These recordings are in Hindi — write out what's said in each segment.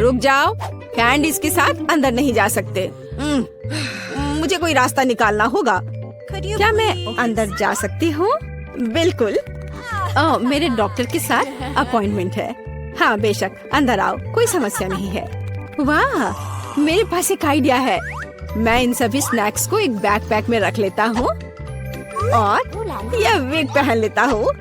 रुक जाओ, कैंडीज के साथ अंदर नहीं जा सकते। मुझे कोई रास्ता निकालना होगा। क्या मैं अंदर जा सकती हूँ? बिल्कुल। मेरे डॉक्टर के साथ अपॉइंटमेंट है। हाँ बेशक, अंदर आओ, कोई समस्या नहीं है। वाह, मेरे पास एक आइडिया है। मैं इन सभी स्नैक्स को एक बैकपैक में रख लेता हूँ और यह विग पहन लेता हूँ।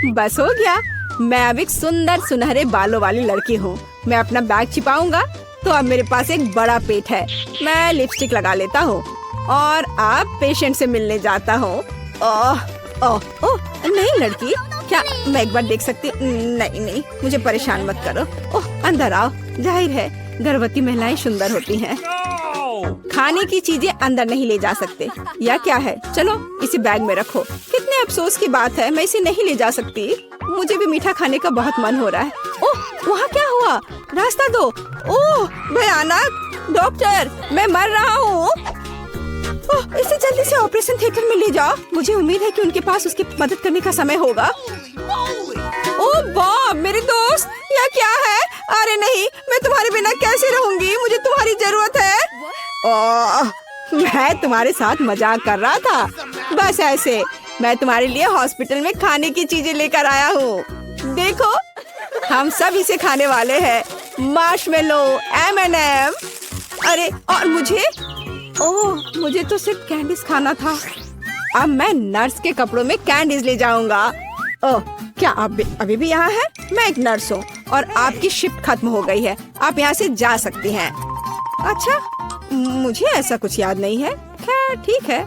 बस हो गया, मैं अब एक सुंदर सुनहरे बालों वाली लड़की हूँ। मैं अपना बैग छिपाऊंगा तो अब मेरे पास एक बड़ा पेट है। मैं लिपस्टिक लगा लेता हूँ और अब पेशेंट से मिलने जाता हूँ। ओह ओह ओह, नहीं लड़की, क्या मैं एक बार देख सकती हूँ? नहीं नहीं, मुझे परेशान मत करो। ओह अंदर आओ। जाहिर है गर्भवती महिलाएं सुंदर होती हैं। खाने की चीजें अंदर नहीं ले जा सकते। या क्या है? चलो इसे बैग में रखो। कितने अफसोस की बात है, मैं इसे नहीं ले जा सकती। मुझे भी मीठा खाने का बहुत मन हो रहा है। ओह वहाँ क्या हुआ? रास्ता दो। ओह भयानक, डॉक्टर मैं मर रहा हूँ। इसे जल्दी से ऑपरेशन थिएटर में ले जाओ। मुझे उम्मीद है कि उनके पास उसकी मदद करने का समय होगा। ओह बॉब मेरे दोस्त, यह क्या है? अरे नहीं, मैं तुम्हारे बिना कैसे रहूंगी? मुझे तुम्हारी जरूरत है। ओह, मैं तुम्हारे साथ मजाक कर रहा था। बस ऐसे, मैं तुम्हारे लिए हॉस्पिटल में खाने की चीजें लेकर आया हूँ। देखो, हम सब इसे खाने वाले हैं। Marshmallow, M&M। अरे और मुझे? ओह मुझे तो सिर्फ कैंडीज खाना था। अब मैं नर्स के कपड़ों में कैंडीज ले जाऊंगा। ओह क्या आप अभी भी यहाँ हैं? मैं एक नर्स हूँ और आपकी शिफ्ट खत्म हो गई है। आप यहाँ से जा सकती हैं। अच्छा, मुझे ऐसा कुछ याद नहीं है। खैर ठीक है।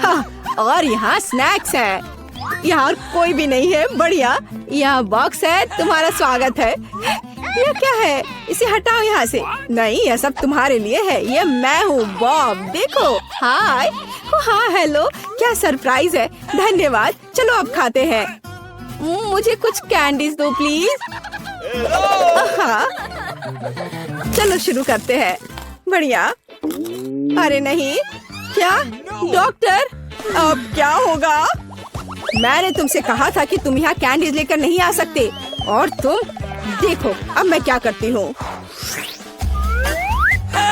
हाँ, और यहाँ स्नैक्स है। यहाँ और कोई भी नहीं है। बढ़िया, यहाँ बॉक्स है। तुम्हारा स्वागत है। यह क्या है? इसे हटाओ यहाँ से। नहीं, यह सब तुम्हारे लिए है। ये मैं हूँ बॉब। देखो, हाय। हाँ हेलो, क्या सरप्राइज है। धन्यवाद। चलो अब खाते हैं। मुझे कुछ कैंडीज दो प्लीज। हाँ चलो शुरू करते हैं। बढ़िया। अरे नहीं, क्या डॉक्टर, अब क्या होगा? मैंने तुमसे कहा था कि तुम यहाँ कैंडीज लेकर नहीं आ सकते, और तुम देखो अब मैं क्या करती हूँ।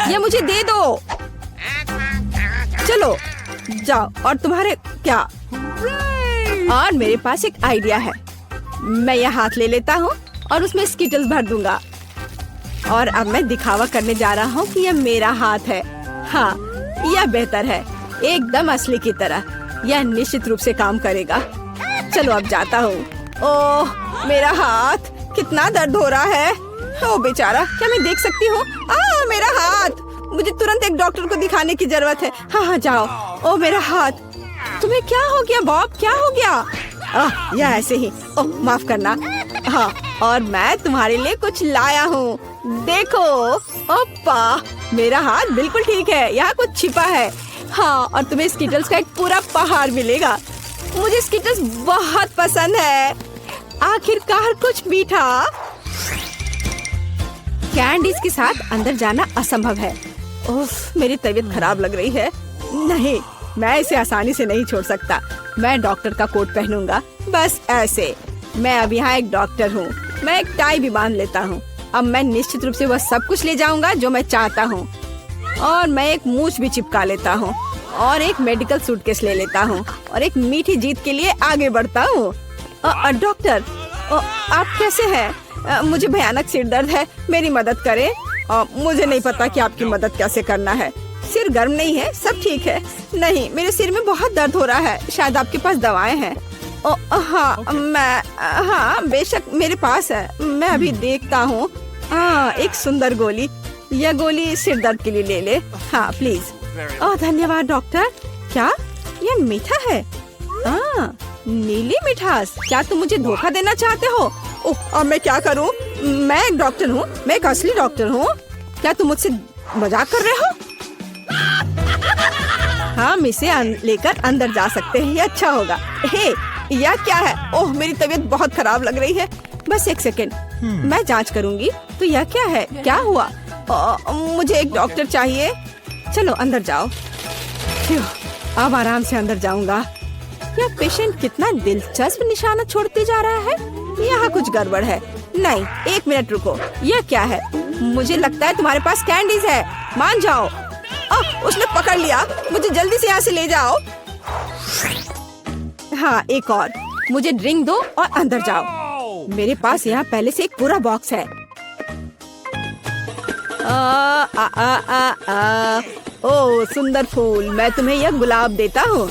ये मुझे दे दो। चलो जाओ। और तुम्हारे क्या? और मेरे पास एक आइडिया है। मैं यह हाथ ले लेता हूँ और उसमें स्किटल्स भर दूंगा। और अब मैं दिखावा करने जा रहा हूँ कि यह मेरा हाथ है। हाँ, यह बेहतर है, एकदम असली की तरह। यह निश्चित रूप से काम करेगा। चलो अब जाता हूँ। ओह मेरा हाथ, कितना दर्द हो रहा है। ओ बेचारा, क्या मैं देख सकती हूँ? मेरा हाथ, मुझे तुरंत एक डॉक्टर को दिखाने की जरूरत है। हाँ हाँ जाओ। ओ मेरा हाथ। तुम्हें क्या हो गया बॉब? क्या हो गया? यह ऐसे ही। ओह माफ करना। हाँ, और मैं तुम्हारे लिए कुछ लाया हूँ। देखो। ओप्पा, मेरा हाथ बिल्कुल ठीक है। यहाँ कुछ छिपा है। हाँ, और तुम्हें स्किटल्स का एक पूरा पहाड़ मिलेगा। मुझे स्किटल्स बहुत पसंद है। आखिरकार कुछ मीठा। कैंडीज के साथ अंदर जाना असंभव है। उफ, मेरी तबीयत खराब लग रही है। नहीं, मैं इसे आसानी से नहीं छोड़ सकता। मैं डॉक्टर का कोट पहनूंगा। बस ऐसे। मैं अब यहाँ एक डॉक्टर हूँ। मैं एक टाई भी बांध लेता हूँ। अब मैं निश्चित रूप से वह सब कुछ ले जाऊंगा जो मैं चाहता हूँ। और मैं एक मूछ भी चिपका लेता हूँ और एक मेडिकल सूटकेस ले लेता हूँ और एक मीठी जीत के लिए आगे बढ़ता हूँ। डॉक्टर, आप कैसे हैं? मुझे भयानक सिर दर्द है, मेरी मदद करें। मुझे नहीं पता कि आपकी मदद कैसे करना है। सिर गर्म नहीं है, सब ठीक है। नहीं, मेरे सिर में बहुत दर्द हो रहा है। शायद आपके पास दवाएं हैं। हाँ बेशक मेरे पास है। मैं अभी देखता हूँ। एक सुंदर गोली। यह गोली सिर दर्द के लिए ले ले। हाँ प्लीज। धन्यवाद डॉक्टर। क्या यह मीठा है? नीली मिठास। क्या तुम मुझे धोखा देना चाहते हो? अब मैं क्या करूं? मैं एक डॉक्टर हूं, मैं एक असली डॉक्टर हूं। क्या तुम मुझसे मजाक कर रहे हो? हम इसे लेकर अंदर जा सकते हैं, ये अच्छा होगा। हे, यह क्या है? ओह मेरी तबीयत बहुत खराब लग रही है। बस एक सेकेंड, मैं जांच करूंगी। तो यह क्या है? क्या हुआ? मुझे एक डॉक्टर चाहिए। चलो अंदर जाओ। अब आराम से अंदर जाऊंगा। यह पेशेंट कितना दिलचस्प निशाना छोड़ते जा रहा है। यहाँ कुछ गड़बड़ है। नहीं, एक मिनट रुको। यह क्या है? मुझे लगता है तुम्हारे पास कैंडीज है, मान जाओ। उसने पकड़ लिया, मुझे जल्दी से यहाँ से ले जाओ। हाँ, एक और, मुझे ड्रिंक दो और अंदर जाओ। मेरे पास यहाँ पहले से एक पूरा बॉक्स है। ओ सुंदर फूल, मैं तुम्हें यह गुलाब देता हूँ।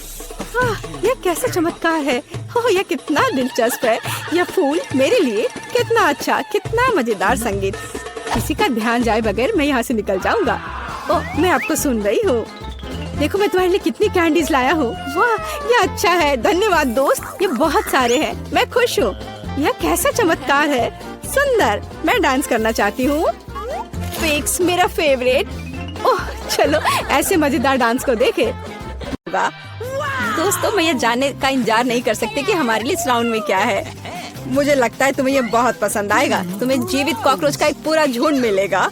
यह कैसा चमत्कार है। ओह, यह कितना दिलचस्प है। यह फूल मेरे लिए कितना अच्छा, कितना मजेदार संगीत। किसी का ध्यान जाए बगैर मैं यहाँ से निकल जाऊंगा। ओह, मैं आपको सुन रही हूँ। देखो मैं तुम्हारे लिए कितनी कैंडीज लाया हूँ। वाह, यह अच्छा है, धन्यवाद दोस्त। ये बहुत सारे हैं, मैं खुश हूँ। यह कैसा चमत्कार है, सुंदर। मैं डांस करना चाहती हूँ। फिक्स मेरा फेवरेट। ओह चलो ऐसे मजेदार डांस को देखे। दोस्तों, मैं ये जानने का इंतजार नहीं कर सकती कि हमारे लिए इस राउंड में क्या है। मुझे लगता है तुम्हें ये बहुत पसंद आएगा। तुम्हें जीवित कॉकरोच का एक पूरा झुंड मिलेगा।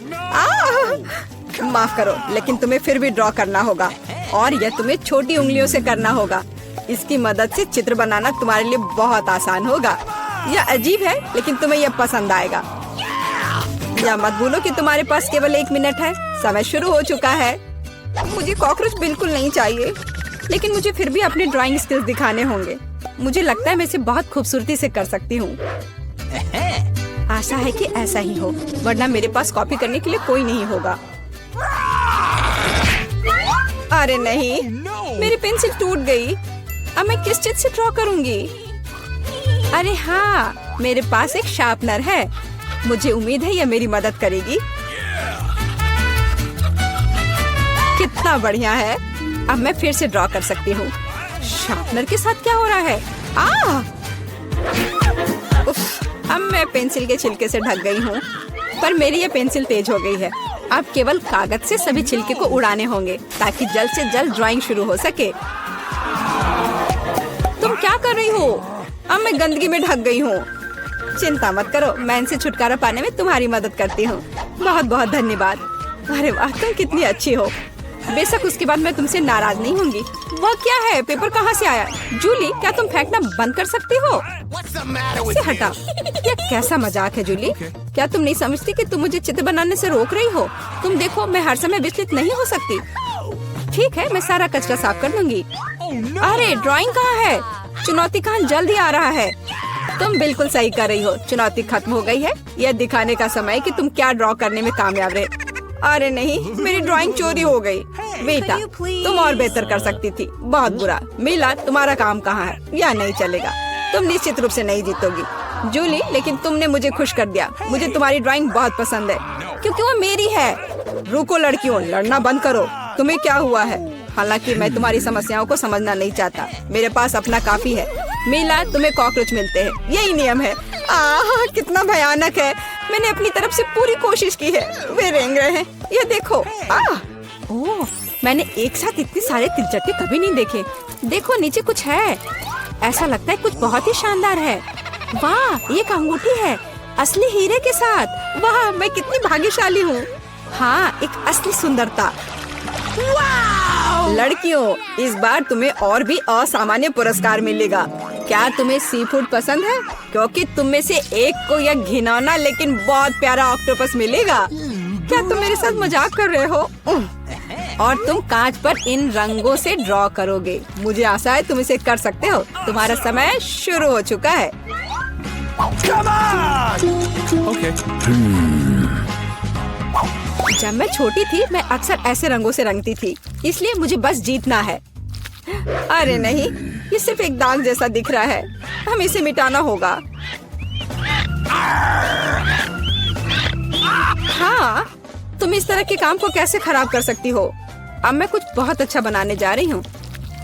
माफ करो, लेकिन तुम्हें फिर भी ड्रॉ करना होगा और यह तुम्हें छोटी उंगलियों से करना होगा। इसकी मदद से चित्र बनाना तुम्हारे लिए बहुत आसान होगा। यह अजीब है, लेकिन तुम्हें यह पसंद आएगा। या मत भूलो कि तुम्हारे पास केवल 1 मिनट है। समय शुरू हो चुका है। मुझे कॉकरोच बिल्कुल नहीं चाहिए, लेकिन मुझे फिर भी अपने ड्राइंग स्किल्स दिखाने होंगे। मुझे लगता है मैं इसे बहुत खूबसूरती से कर सकती हूँ। आशा है कि ऐसा ही हो, वरना मेरे पास कॉपी करने के लिए कोई नहीं होगा। अरे नहीं, मेरी पेंसिल टूट गई। अब मैं किस चीज से ड्रॉ करूंगी? अरे हाँ, मेरे पास एक शार्पनर है। मुझे उम्मीद है यह मेरी मदद करेगी। कितना बढ़िया है। अब मैं फिर से ड्रॉ कर सकती हूँ। शार्पनर के साथ क्या हो रहा है? उफ, अब मैं पेंसिल के छिलके से ढक गई हूँ, पर मेरी ये पेंसिल तेज हो गई है। अब केवल कागज से सभी छिलके को उड़ाने होंगे ताकि जल्द से जल्द ड्राइंग शुरू हो सके। तुम क्या कर रही हो? अब मैं गंदगी में ढक गई हूँ। चिंता मत करो, मैं इनसे छुटकारा पाने में तुम्हारी मदद करती हूँ। बहुत बहुत धन्यवाद। अरे वाह, तुम कितनी अच्छी हो। बेशक उसके बाद मैं तुमसे नाराज नहीं होंगी। वह क्या है? पेपर कहाँ से आया? जूली, क्या तुम फेंकना बंद कर सकती हो? इसे हटा। यह कैसा मजाक है जूली? क्या तुम नहीं समझती कि तुम मुझे चित्र बनाने से रोक रही हो? तुम देखो, मैं हर समय विचलित नहीं हो सकती। ठीक है, मैं सारा कचरा साफ कर दूंगी। अरे ड्राइंग कहाँ है? चुनौती कहाँ जल्द ही आ रहा है। तुम बिल्कुल सही कर रही हो, चुनौती खत्म हो गई है। यह दिखाने का समय कि तुम क्या ड्रॉ करने में कामयाब रहे। अरे नहीं, मेरी ड्राइंग चोरी हो गई। बेटा, तुम और बेहतर कर सकती थी। बहुत बुरा। मीला, तुम्हारा काम कहाँ है? यह नहीं चलेगा। तुम निश्चित रूप से नहीं जीतोगी। जूली, लेकिन तुमने मुझे खुश कर दिया। मुझे तुम्हारी ड्राइंग बहुत पसंद है, क्योंकि वो मेरी है। रुको लड़कियों, लड़ना बंद करो। तुम्हें क्या हुआ है? हालांकि मैं तुम्हारी समस्याओं को समझना नहीं चाहता। मेरे पास अपना काफी है। मीला, तुम्हें कॉकरोच मिलते हैं, यही नियम है। कितना भयानक है। मैंने अपनी तरफ से पूरी कोशिश की है। वे रेंग रहे हैं, ये देखो। ओह, मैंने एक साथ इतने सारे तिलचट्टे कभी नहीं देखे। देखो नीचे कुछ है। ऐसा लगता है कुछ बहुत ही शानदार है। वाह, एक अंगूठी है असली हीरे के साथ। वाह, मैं कितनी भाग्यशाली हूँ। हाँ, एक असली सुंदरता। लड़कियों, इस बार तुम्हें और भी असामान्य पुरस्कार मिलेगा। क्या तुम्हें सी फूड पसंद है? क्योंकि तुम में से एक को यह घिनौना लेकिन बहुत प्यारा ऑक्टोपस मिलेगा। क्या तुम मेरे साथ मजाक कर रहे हो? और तुम कांच पर इन रंगों से ड्रॉ करोगे। मुझे आशा है तुम इसे कर सकते हो। तुम्हारा समय शुरू हो चुका है। जब मैं छोटी थी, मैं अक्सर ऐसे रंगों से रंगती थी, इसलिए मुझे बस जीतना है। अरे नहीं, ये सिर्फ एक दाग जैसा दिख रहा है। हमें इसे मिटाना होगा। हाँ, तुम इस तरह के काम को कैसे खराब कर सकती हो? अब मैं कुछ बहुत अच्छा बनाने जा रही हूँ।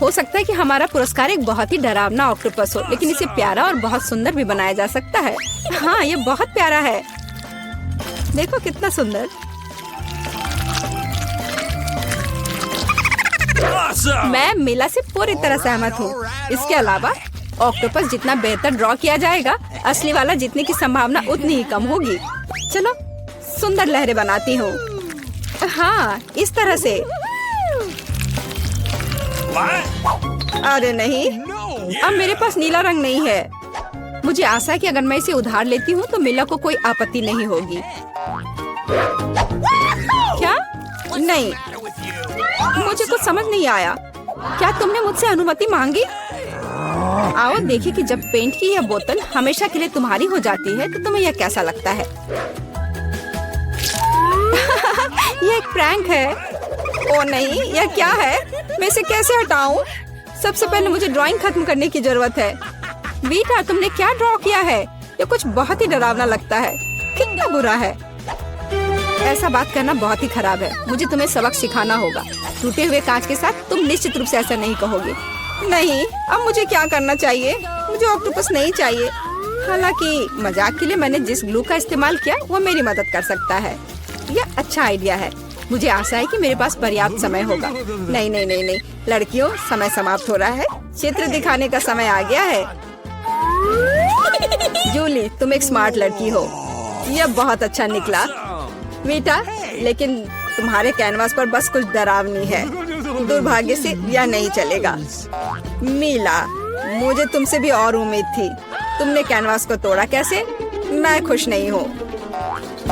हो सकता है कि हमारा पुरस्कार एक बहुत ही डरावना ऑक्टोपस हो, लेकिन इसे प्यारा और बहुत सुंदर भी बनाया जा सकता है। हाँ, ये बहुत प्यारा है। देखो कितना सुंदर। मैं मीला से पूरी तरह सहमत हूँ। इसके अलावा ऑक्टोपस जितना बेहतर ड्रॉ किया जाएगा, असली वाला जीतने की संभावना उतनी ही कम होगी। चलो सुंदर लहरें बनाती हूँ। हाँ, इस तरह से। अरे नहीं, अब मेरे पास नीला रंग नहीं है। मुझे आशा है कि अगर मैं इसे उधार लेती हूँ तो मीला को कोई आपत्ति नहीं होगी। क्या? नहीं, मुझे कुछ समझ नहीं आया। क्या तुमने मुझसे अनुमति मांगी? आओ देखिए कि जब पेंट की यह बोतल हमेशा के लिए तुम्हारी हो जाती है तो तुम्हें यह कैसा लगता है। यह एक प्रैंक है। ओ नहीं, यह क्या है? मैं इसे कैसे हटाऊं? सबसे पहले मुझे ड्राइंग खत्म करने की जरूरत है। वीटा, तुमने क्या ड्रॉ किया है? ये कुछ बहुत ही डरावना लगता है। कितना बुरा है। ऐसा बात करना बहुत ही खराब है। मुझे तुम्हें सबक सिखाना होगा। टूटे हुए कांच के साथ तुम निश्चित रूप से ऐसा नहीं कहोगे। नहीं, अब मुझे क्या करना चाहिए? मुझे ऑक्टोपस नहीं चाहिए। हालांकि मजाक के लिए मैंने जिस ग्लू का इस्तेमाल किया वो मेरी मदद कर सकता है। यह अच्छा आइडिया है। मुझे आशा है कि मेरे पास पर्याप्त समय होगा। नहीं नहीं नहीं नहीं, लड़कियों, समय समाप्त हो रहा है। चित्र दिखाने का समय आ गया है। जूली, तुम एक स्मार्ट लड़की हो। यह बहुत अच्छा निकला। वीटा, लेकिन तुम्हारे कैनवास पर बस कुछ डरावनी है। दुर्भाग्य से यह नहीं चलेगा। मीला, मुझे तुमसे भी और उम्मीद थी। तुमने कैनवास को तोड़ा कैसे? मैं खुश नहीं हूँ।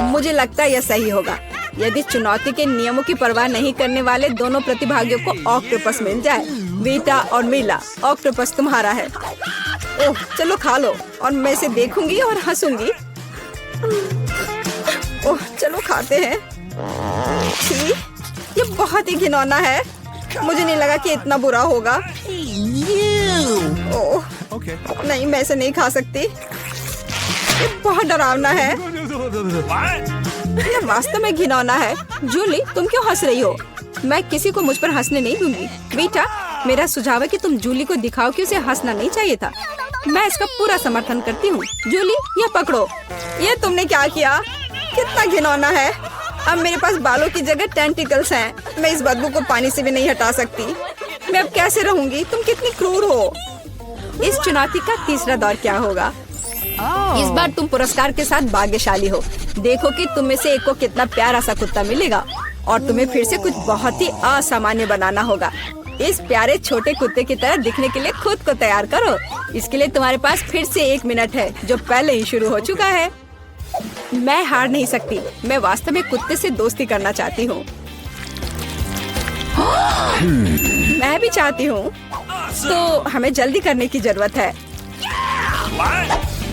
मुझे लगता है यह सही होगा यदि चुनौती के नियमों की परवाह नहीं करने वाले दोनों प्रतिभागियों को ऑक्टोपस मिल जाए। वीटा और मीला, ऑक्टोपस तुम्हारा है। ओह, चलो खा लो और मैं इसे देखूंगी और हंसूंगी। ओह, चलो खाते हैं। छी, ये बहुत ही घिनौना है। मुझे नहीं लगा कि इतना बुरा होगा। ओह, नहीं, मैं इसे नहीं खा सकती। ये बहुत डरावना है। ये वास्तव में घिनौना है। जूली, तुम क्यों हंस रही हो? मैं किसी को मुझ पर हंसने नहीं दूंगी। बेटा, मेरा सुझाव है कि तुम जूली को दिखाओ कि उसे हंसना नहीं चाहिए था। मैं इसका पूरा समर्थन करती हूँ। जूली, यह पकड़ो। ये तुमने क्या किया? कितना घिनौना है। अब मेरे पास बालों की जगह टेंटिकल्स हैं। मैं इस बदबू को पानी से भी नहीं हटा सकती। मैं अब कैसे रहूंगी? तुम कितनी क्रूर हो। इस चुनौती का तीसरा दौर क्या होगा? इस बार तुम पुरस्कार के साथ भाग्यशाली हो। देखो कि तुम में से एक को कितना प्यारा सा कुत्ता मिलेगा और तुम्हें फिर से कुछ बहुत ही असामान्य बनाना होगा। इस प्यारे छोटे कुत्ते की तरह दिखने के लिए खुद को तैयार करो। इसके लिए तुम्हारे पास फिर से 1 मिनट है, जो पहले ही शुरू हो चुका है। मैं हार नहीं सकती। मैं वास्तव में कुत्ते से दोस्ती करना चाहती हूँ। मैं भी चाहती हूँ। तो हमें जल्दी करने की जरूरत है।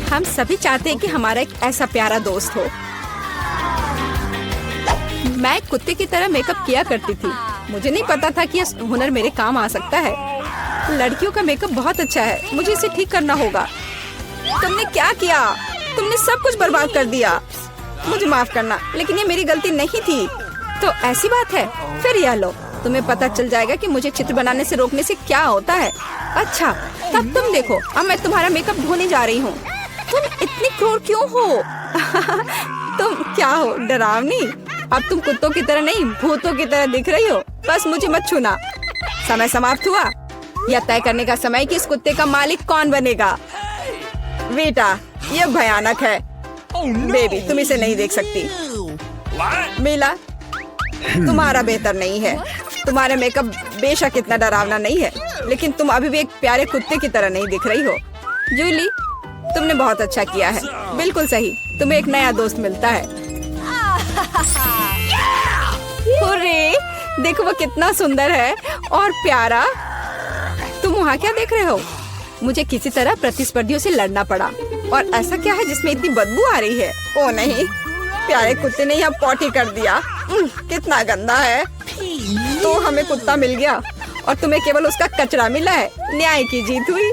हम सभी चाहते हैं कि हमारा एक ऐसा प्यारा दोस्त हो। मैं एक कुत्ते की तरह मेकअप किया करती थी। मुझे नहीं पता था कि यह हुनर मेरे काम आ सकता है। लड़कियों का मेकअप बहुत अच्छा है। मुझे इसे ठीक करना होगा। तुमने क्या किया? तुमने सब कुछ बर्बाद कर दिया। मुझे माफ करना, लेकिन ये मेरी गलती नहीं थी। तो ऐसी बात है? फिर यह लो, तुम्हें पता चल जाएगा कि मुझे चित्र बनाने से रोकने से क्या होता है। अच्छा, तब तुम देखो। अब मैं तुम्हारा मेकअप धोने जा रही हूँ। तुम इतनी क्रूर क्यों हो? तुम क्या हो, डरावनी? अब तुम कुत्तों की तरह नहीं, भूतों की तरह दिख रही हो। बस मुझे मत छूना। समय समाप्त हुआ। यह तय करने का समय कि इस कुत्ते का मालिक कौन बनेगा। बेटा, यह भयानक है। बेबी, तुम इसे नहीं देख सकती। मीला, तुम्हारा बेहतर नहीं है। तुम्हारा मेकअप बेशक इतना डरावना नहीं है, लेकिन तुम अभी भी एक प्यारे कुत्ते की तरह नहीं दिख रही हो। जूली, तुमने बहुत अच्छा किया है। बिल्कुल सही, तुम्हें एक नया दोस्त मिलता है। हुर्रे, देखो वो कितना सुंदर है और प्यारा। तुम वहाँ क्या देख रहे हो? मुझे किसी तरह प्रतिस्पर्धियों से लड़ना पड़ा। और ऐसा क्या है जिसमें इतनी बदबू आ रही है? ओ नहीं, प्यारे कुत्ते ने यहाँ पॉटी कर दिया। कितना गंदा है। तो हमें कुत्ता मिल गया और तुम्हें केवल उसका कचरा मिला है। न्याय की जीत हुई।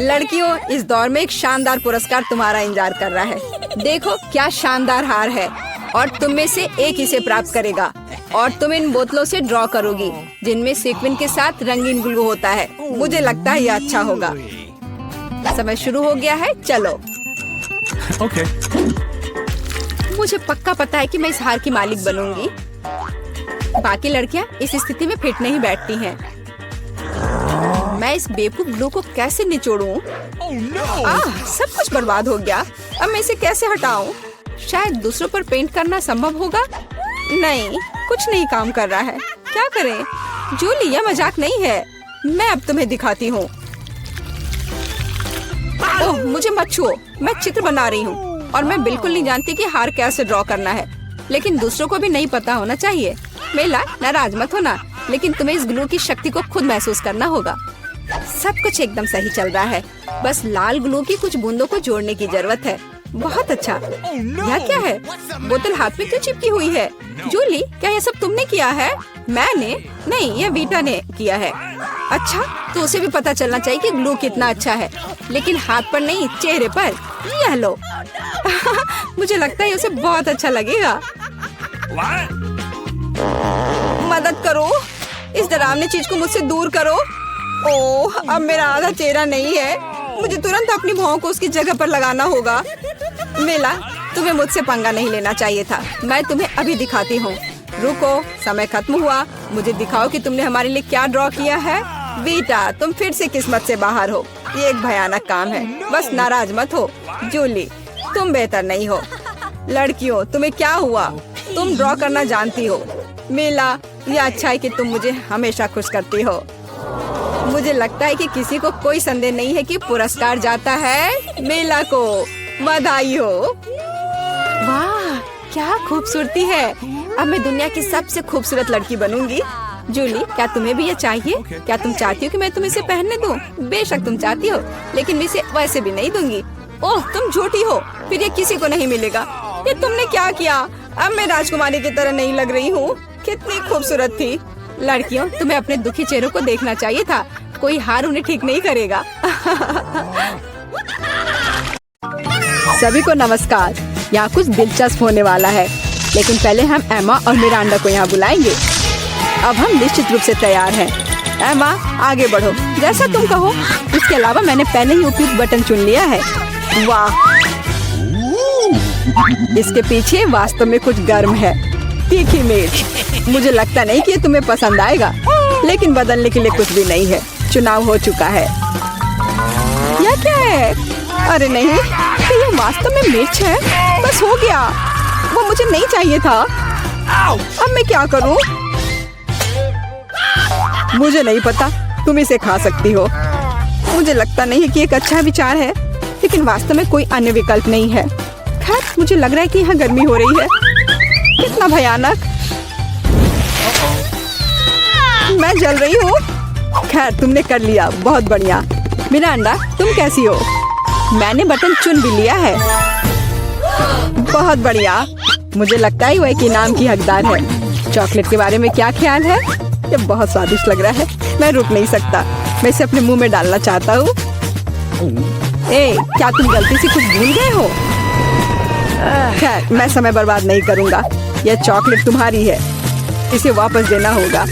लड़कियों, इस दौर में एक शानदार पुरस्कार तुम्हारा इंतजार कर रहा है। देखो क्या शानदार हार है और तुम में से एक इसे प्राप्त करेगा। और तुम इन बोतलों से ड्रॉ करोगी जिनमें सीक्वेंस के साथ रंगीन ग्लू होता है। मुझे लगता है यह अच्छा होगा। समय शुरू हो गया है, चलो। Okay. मुझे पक्का पता है कि मैं इस हार की मालिक बनूंगी। बाकी लड़कियां इस स्थिति में फिट नहीं बैठती हैं। मैं इस बेवकूफ ग्लू को कैसे निचोड़ूं? सब कुछ बर्बाद हो गया। अब मैं इसे कैसे हटाऊं? शायद दूसरों पर पेंट करना संभव होगा। नहीं, कुछ नहीं काम कर रहा है। क्या करें? जूली, यह मजाक नहीं है। मैं अब तुम्हें दिखाती हूँ। ओह, मुझे मत छुओ। मैं चित्र बना रही हूँ। और मैं बिल्कुल नहीं जानती कि हार कैसे ड्रॉ करना है, लेकिन दूसरों को भी नहीं पता होना चाहिए। मेला, नाराज मत होना, लेकिन तुम्हें इस ग्लू की शक्ति को खुद महसूस करना होगा। सब कुछ एकदम सही चल रहा है, बस लाल ग्लू की कुछ बूंदों को जोड़ने की जरूरत है। बहुत अच्छा। यह क्या है? बोतल हाथ में क्यों चिपकी हुई है? जूली, क्या यह सब तुमने किया है? मैंने नहीं, यह वीटा ने किया है। अच्छा, तो उसे भी पता चलना चाहिए कि ग्लू कितना अच्छा है, लेकिन हाथ पर नहीं, चेहरे पर। यह लो। मुझे लगता है उसे बहुत अच्छा लगेगा। मदद करो, इस डरावनी चीज को मुझसे दूर करो। ओह, अब मेरा आधा चेहरा नहीं है। मुझे तुरंत अपनी भौं को उसकी जगह पर लगाना होगा। मेला, तुम्हें मुझसे पंगा नहीं लेना चाहिए था। मैं तुम्हें अभी दिखाती हूँ। रुको, समय खत्म हुआ। मुझे दिखाओ कि तुमने हमारे लिए क्या ड्रॉ किया है। वीटा, तुम फिर से किस्मत से बाहर हो। ये एक भयानक काम है। बस नाराज मत हो। जूली, तुम बेहतर नहीं हो। लड़कियों, तुम्हें क्या हुआ? तुम ड्रॉ करना जानती हो। मेला, ये अच्छा है कि तुम मुझे हमेशा खुश करती हो। मुझे लगता है कि किसी को कोई संदेह नहीं है कि पुरस्कार जाता है मेला को। बधाई हो। वाह, क्या खूबसूरती है। अब मैं दुनिया की सबसे खूबसूरत लड़की बनूंगी। जूली, क्या तुम्हें भी ये चाहिए? क्या तुम चाहती हो कि मैं तुम्हें इसे पहनने दूं? बेशक तुम चाहती हो, लेकिन मैं इसे वैसे भी नहीं दूंगी। ओह, तुम झूठी हो। फिर ये किसी को नहीं मिलेगा। ये तुमने क्या किया? अब मैं राजकुमारी की तरह नहीं लग रही हूँ। कितनी खूबसूरत थी। लड़कियों, तुम्हें अपने दुखी चेहरों को देखना चाहिए था। कोई हार उन्हें ठीक नहीं करेगा। सभी को नमस्कार। यहाँ कुछ दिलचस्प होने वाला है, लेकिन पहले हम एमा और मिरांडा को यहाँ बुलाएंगे। अब हम निश्चित रूप से तैयार हैं। एमा, आगे बढ़ो, जैसा तुम कहो। इसके अलावा मैंने पहले ही उपयुक्त बटन चुन लिया है। वाह, इसके पीछे वास्तव में कुछ गर्म है। तीखी मिर्च। मुझे लगता नहीं कि ये तुम्हें पसंद आएगा, लेकिन बदलने के लिए कुछ भी नहीं है। चुनाव हो चुका है। यह क्या है? अरे नहीं, तो ये वास्तव में मिर्च है। बस हो गया। वो मुझे नहीं चाहिए था। अब मैं क्या करूं? मुझे नहीं पता। तुम इसे खा सकती हो। मुझे लगता नहीं है कि एक अच्छा विचार है, लेकिन वास्तव में कोई अन्य विकल्प नहीं है। खैर, मुझे लग रहा है कि यहाँ गर्मी हो रही है। कितना भयानक। मैं जल रही हूँ। खैर, तुमने कर लिया, बहुत बढ़िया। मिरांडा, तुम कैसी हो? मैंने बटन चुन भी लिया है। बहुत बढ़िया। मुझे लगता है वह एक इनाम की हकदार है। चॉकलेट के बारे में क्या ख्याल है? ये बहुत स्वादिष्ट लग रहा है। मैं रुक नहीं सकता। मैं इसे अपने मुंह में डालना चाहता हूँ। क्या तुम गलती से कुछ भूल गए हो? खैर, मैं समय बर्बाद नहीं करूँगा। यह चॉकलेट तुम्हारी है, इसे वापस देना होगा।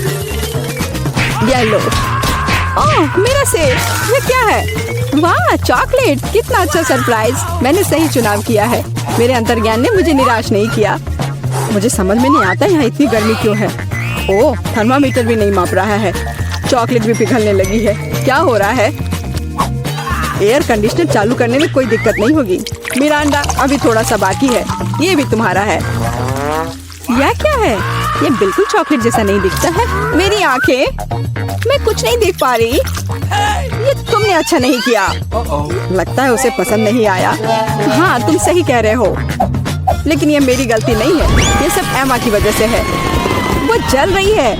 ये लो। ओह, मेरा सेब। ये क्या है? वाह, चॉकलेट। कितना अच्छा सरप्राइज। मैंने सही चुनाव किया है। मेरे अंतर्ज्ञान ने मुझे निराश नहीं किया। मुझे समझ में नहीं आता यहाँ इतनी गर्मी क्यों है। ओह, थर्मामीटर भी नहीं माप रहा है। चॉकलेट भी पिघलने लगी है। क्या हो रहा है? एयर कंडीशनर चालू करने में कोई दिक्कत नहीं होगी। मिरांडा, अभी थोड़ा सा बाकी है। ये भी तुम्हारा है। यह क्या है? ये बिल्कुल चॉकलेट जैसा नहीं दिखता है। मेरी आंखें, मैं कुछ नहीं देख पा रही। ये तुमने अच्छा नहीं किया। लगता है उसे पसंद नहीं आया। हाँ, तुम सही कह रहे हो, लेकिन ये मेरी गलती नहीं है। ये सब एमा की वजह से है। वो जल रही है।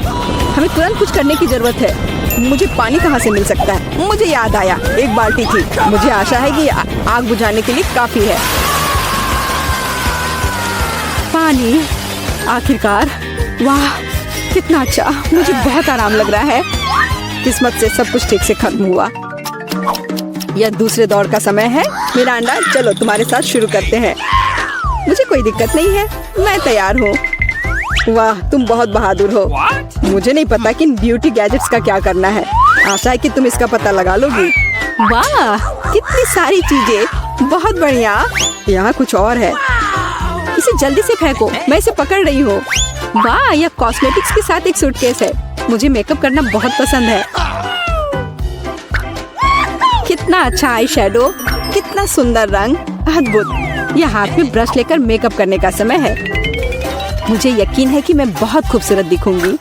हमें तुरंत कुछ करने की जरूरत है। मुझे पानी कहाँ से मिल सकता है? मुझे याद आया, एक बाल्टी थी। मुझे आशा है कि आग बुझाने के लिए काफी है। पानी, आखिरकार। वाह, कितना अच्छा। मुझे बहुत आराम लग रहा है। किस्मत से सब कुछ ठीक से खत्म हुआ। यह दूसरे दौर का समय है। मिरांडा, चलो तुम्हारे साथ शुरू करते हैं। मुझे कोई दिक्कत नहीं है, मैं तैयार हूँ। वाह, तुम बहुत बहादुर हो। मुझे नहीं पता कि इन ब्यूटी गैजेट्स का क्या करना है। आशा है कि तुम इसका पता लगा लोगी। वाह, कितनी सारी चीजें। बहुत बढ़िया। यहाँ कुछ और है। इसे जल्दी से फेंको, मैं इसे पकड़ रही हूँ। वाह, यह कॉस्मेटिक्स के साथ एक सूटकेस है। मुझे मेकअप करना बहुत पसंद है। कितना अच्छा आई शैडो, कितना सुंदर रंग, अद्भुत। यह हाथ में ब्रश लेकर मेकअप करने का समय है। मुझे यकीन है कि मैं बहुत खूबसूरत दिखूंगी।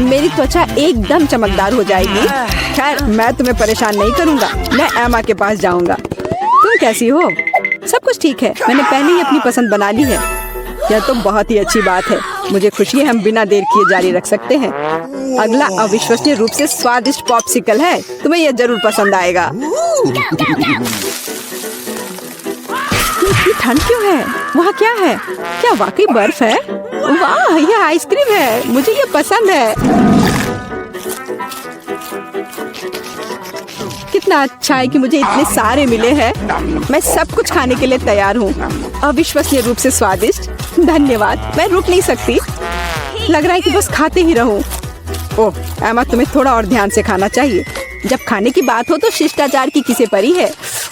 मेरी त्वचा एकदम चमकदार हो जाएगी। खैर, मैं तुम्हें परेशान नहीं करूंगा। मैं एमा के पास जाऊंगा। तुम कैसी हो? सब कुछ ठीक है, मैंने पहले ही अपनी पसंद बना ली है। यह तो बहुत ही अच्छी बात है। मुझे खुशी है हम बिना देर किए जारी रख सकते हैं। अगला अविश्वसनीय रूप से स्वादिष्ट पॉप्सिकल है। तुम्हें यह जरूर पसंद आएगा। इतनी ठंड क्यों है? वहाँ क्या है? क्या वाकई बर्फ है? वाह, यह आइसक्रीम है। मुझे यह पसंद है। कितना अच्छा है कि मुझे इतने सारे मिले हैं। मैं सब कुछ खाने के लिए तैयार हूँ। अविश्वसनीय रूप से स्वादिष्ट। धन्यवाद, मैं रुक नहीं सकती। लग रहा है कि बस खाते ही रहूं। ओह एमा, तुम्हें थोड़ा और ध्यान से खाना चाहिए। जब खाने की बात हो तो शिष्टाचार की किसे परी है।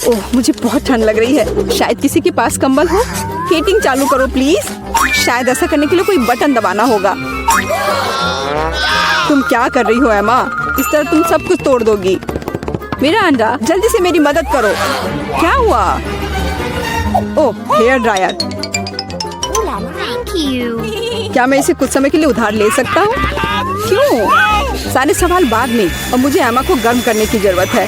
ओह, मुझे बहुत ठंड लग रही है। शायद किसी के पास कंबल हो। हीटिंग चालू करो प्लीज। शायद ऐसा करने के लिए कोई बटन दबाना होगा। तुम क्या कर रही हो एमा? इस तरह तुम सब कुछ तोड़ दोगी। मेरा अंडा, जल्दी से मेरी मदद करो। क्या हुआ? ओह, हेयर ड्रायर। क्या मैं इसे कुछ समय के लिए उधार ले सकता हूँ? क्यों? सारे सवाल बाद में। और मुझे एमा को गर्म करने की जरूरत है।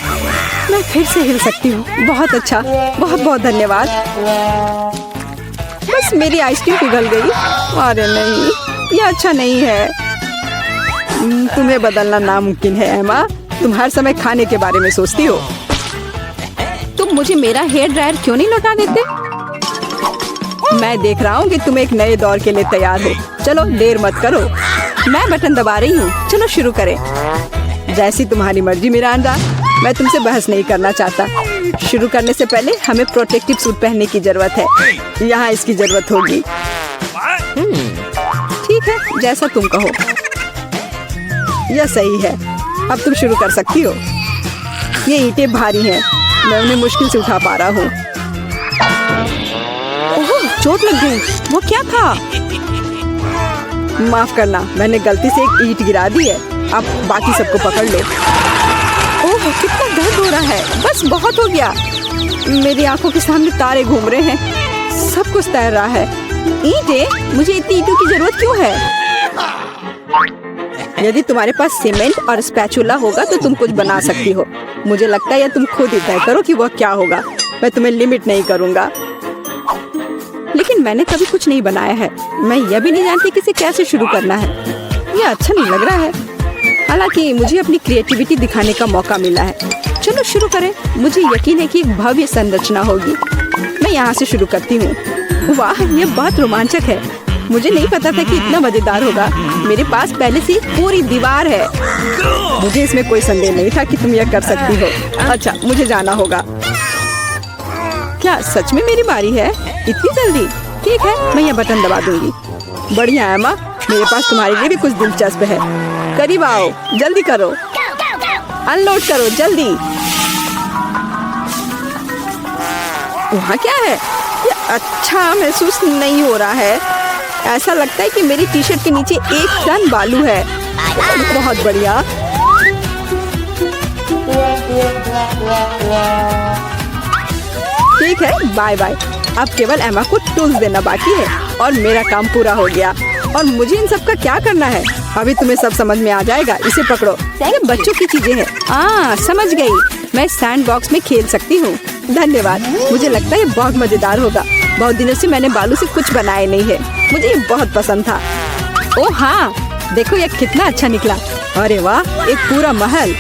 मैं फिर से हिल सकती हूँ। बहुत अच्छा, बहुत बहुत धन्यवाद। बस मेरी आइसक्रीम पिघल गई। अरे नहीं, यह अच्छा नहीं है। तुम्हें बदलना नामुमकिन है एमा। तुम हर समय खाने के बारे में सोचती हो। तुम मुझे मेरा हेयर ड्रायर क्यों नहीं लौटा देते? मैं देख रहा हूँ कि तुम एक नए दौर के लिए तैयार हो। चलो देर मत करो। मैं बटन दबा रही हूँ। चलो शुरू करें। जैसी तुम्हारी मर्जी मिरांडा। मैं तुमसे बहस नहीं करना चाहता। शुरू करने से पहले हमें प्रोटेक्टिव सूट पहनने की जरूरत है। यहाँ इसकी जरूरत होगी। ठीक है, जैसा तुम कहो। यह सही है। अब तुम शुरू कर सकती हो। ये ईंटें भारी हैं। मैं उन्हें मुश्किल से उठा पा रहा हूँ। ओह, चोट लग गई। वो क्या था? माफ करना, मैंने गलती से एक ईंट गिरा दी है। अब बाकी सबको पकड़ लो। ओह, कितना दर्द हो रहा है। बस बहुत हो गया। मेरी आंखों के सामने तारे घूम रहे हैं। सब कुछ तैर रहा है। ईंटें? मुझे इतनी ईंटों की जरूरत क्यों है? यदि तुम्हारे पास सीमेंट और स्पैचुला होगा तो तुम कुछ बना सकती हो। मुझे लगता है या तुम खुद ही तय करो कि वह क्या होगा। मैं तुम्हें लिमिट नहीं करूँगा। लेकिन मैंने कभी कुछ नहीं बनाया है। मैं यह भी नहीं जानती कि इसे कैसे शुरू करना है। यह अच्छा नहीं लग रहा है। हालांकि मुझे अपनी क्रिएटिविटी दिखाने का मौका मिला है। चलो शुरू करें। मुझे यकीन है कि एक भव्य संरचना होगी। मैं यहाँ से शुरू करती हूँ। वाह, यह बहुत रोमांचक है। मुझे नहीं पता था कि इतना मजेदार होगा। मेरे पास पहले से पूरी दीवार है। मुझे इसमें कोई संदेह नहीं था कि तुम यह कर सकती हो। अच्छा, मुझे जाना होगा। क्या सच में मेरी बारी है? इतनी जल्दी? ठीक है, मैं यह बटन दबा दूंगी। बढ़िया एमा, मेरे पास तुम्हारे लिए भी कुछ दिलचस्प है। करीब आओ, जल्दी करो। अनलोड करो जल्दी। वहाँ क्या है? ये अच्छा महसूस नहीं हो रहा है। ऐसा लगता है कि मेरी टी शर्ट के नीचे 1 टन बालू है। बहुत बढ़िया। ठीक है, बाय बाय। अब केवल एमा को टूल्स देना बाकी है और मेरा काम पूरा हो गया। और मुझे इन सब का क्या करना है? अभी तुम्हें सब समझ में आ जाएगा। इसे पकड़ो। ये बच्चों की चीजें हैं। समझ गई। मैं सैंड बॉक्स में खेल सकती हूँ। धन्यवाद। मुझे लगता है ये बहुत मजेदार होगा। बहुत दिनों से मैंने बालू से कुछ बनाया नहीं है। मुझे ये बहुत पसंद था। ओह हाँ, देखो ये कितना अच्छा निकला। अरे वाह, एक पूरा महल।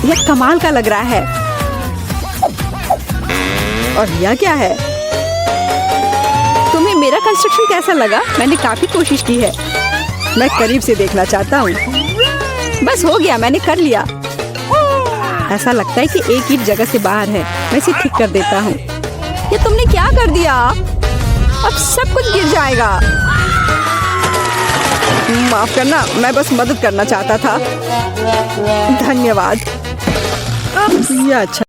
यह कमाल का लग रहा है। और यह क्या है? तुम्हें मेरा कंस्ट्रक्शन कैसा लगा? मैंने काफी कोशिश की है। मैं करीब से देखना चाहता हूँ। बस हो गया, मैंने कर लिया। ऐसा लगता है कि एक ईंट जगह से बाहर है। मैं इसे ठीक कर देता हूँ। ये तुमने क्या कर दिया? अब सब कुछ गिर जाएगा। माफ करना, मैं बस मदद करना चाहता था। धन्यवाद। अब यह अच्छा